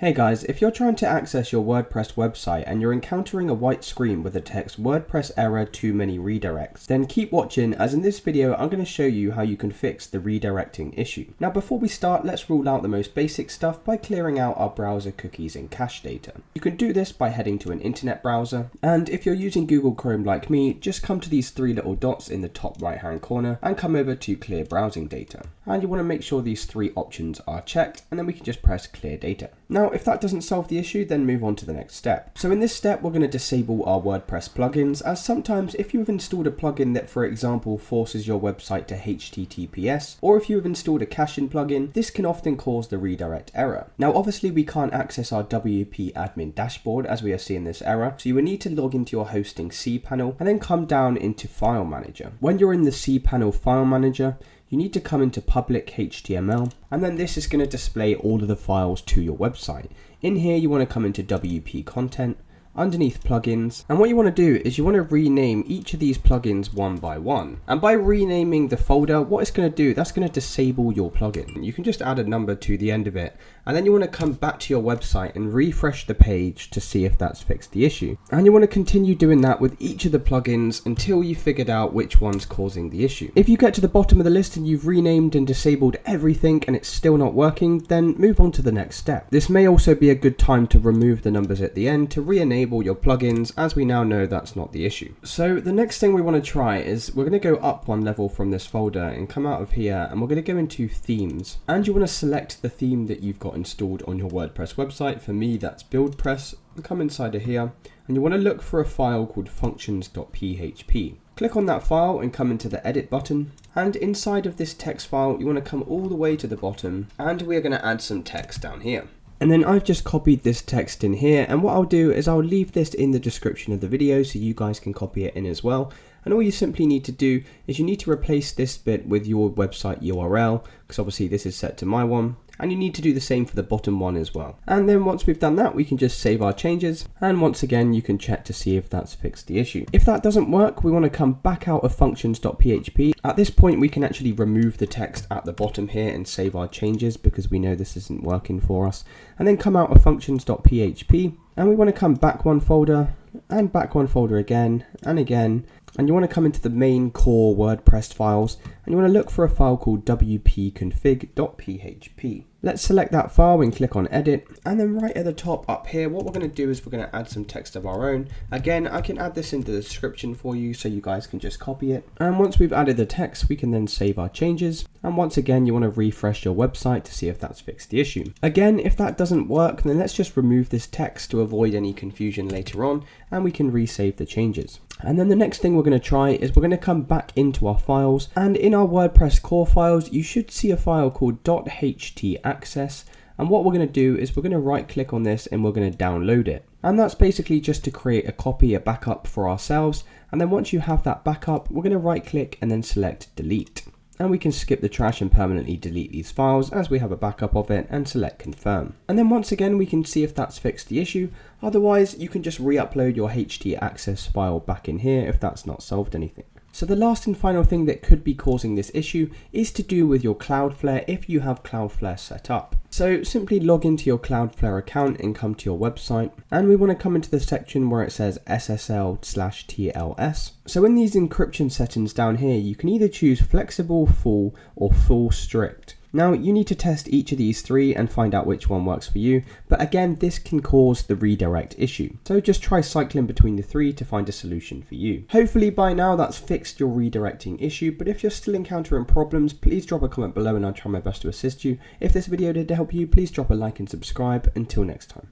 Hey guys, if you're trying to access your WordPress website and you're encountering a white screen with the text WordPress error too many redirects, then keep watching, as in this video I'm going to show you how you can fix the redirecting issue. Now before we start, let's rule out the most basic stuff by clearing out our browser cookies and cache data. You can do this by heading to an internet browser, and if you're using Google Chrome like me, just come to these three little dots in the top right hand corner and come over to clear browsing data. And you want to make sure these three options are checked, and then we can just press clear data. Now if that doesn't solve the issue, then move on to the next step. So in this step we're going to disable our WordPress plugins, as sometimes if you've installed a plugin that for example forces your website to HTTPS, or if you have installed a caching plugin, this can often cause the redirect error. Now obviously we can't access our WP admin dashboard as we are seeing this error, so you will need to log into your hosting cPanel and then come down into File Manager. When you're in the cPanel File Manager, you need to come into public HTML, and then this is going to display all of the files to your website. In here you want to come into WP content, underneath plugins, and what you want to do is you want to rename each of these plugins one by one. And by renaming the folder, what it's going to do, that's going to disable your plugin. You can just add a number to the end of it, and then you want to come back to your website and refresh the page to see if that's fixed the issue. And you want to continue doing that with each of the plugins until you figured out which one's causing the issue. If you get to the bottom of the list and you've renamed and disabled everything and it's still not working, then move on to the next step. This may also be a good time to remove the numbers at the end to re-enable your plugins, as we now know that's not the issue. So the next thing we want to try is we're going to go up one level from this folder and come out of here, and we're going to go into themes, and you want to select the theme that you've got installed on your WordPress website. For me that's BuildPress. Come inside of here and you want to look for a file called functions.php. Click on that file and come into the edit button, and inside of this text file you want to come all the way to the bottom, and we are going to add some text down here. And then I've just copied this text in here, and what I'll do is I'll leave this in the description of the video so you guys can copy it in as well. And all you simply need to do is you need to replace this bit with your website URL, because obviously this is set to my one, and you need to do the same for the bottom one as well. And then once we've done that, we can just save our changes, and once again you can check to see if that's fixed the issue. If that doesn't work, we want to come back out of functions.php. At this point we can actually remove the text at the bottom here and save our changes, because we know this isn't working for us, and then come out of functions.php, and we want to come back one folder and back one folder again and again, and you want to come into the main core WordPress files, and you want to look for a file called wp-config.php. Let's select that file and click on edit, and then right at the top up here what we're going to do is we're going to add some text of our own. Again, I can add this into the description for you so you guys can just copy it, and once we've added the text we can then save our changes, and once again you want to refresh your website to see if that's fixed the issue. Again, if that doesn't work, then let's just remove this text to avoid any confusion later on, and we can resave the changes. And then the next thing we're going to try is we're going to come back into our files, and in our WordPress core files you should see a file called htaccess, and what we're going to do is we're going to right click on this and we're going to download it. And that's basically just to create a copy, a backup for ourselves, and then once you have that backup we're going to right click and then select delete. And we can skip the trash and permanently delete these files as we have a backup of it, and select confirm. And then once again we can see if that's fixed the issue. Otherwise you can just re-upload your htaccess file back in here if that's not solved anything. So the last and final thing that could be causing this issue is to do with your Cloudflare if you have Cloudflare set up. So simply log into your Cloudflare account and come to your website, and we want to come into the section where it says SSL/TLS. So in these encryption settings down here you can either choose flexible, full, or full strict. Now you need to test each of these three and find out which one works for you, but again this can cause the redirect issue. So just try cycling between the three to find a solution for you. Hopefully by now that's fixed your redirecting issue, but if you're still encountering problems, please drop a comment below and I'll try my best to assist you. If this video did help you, please drop a like and subscribe. Until next time.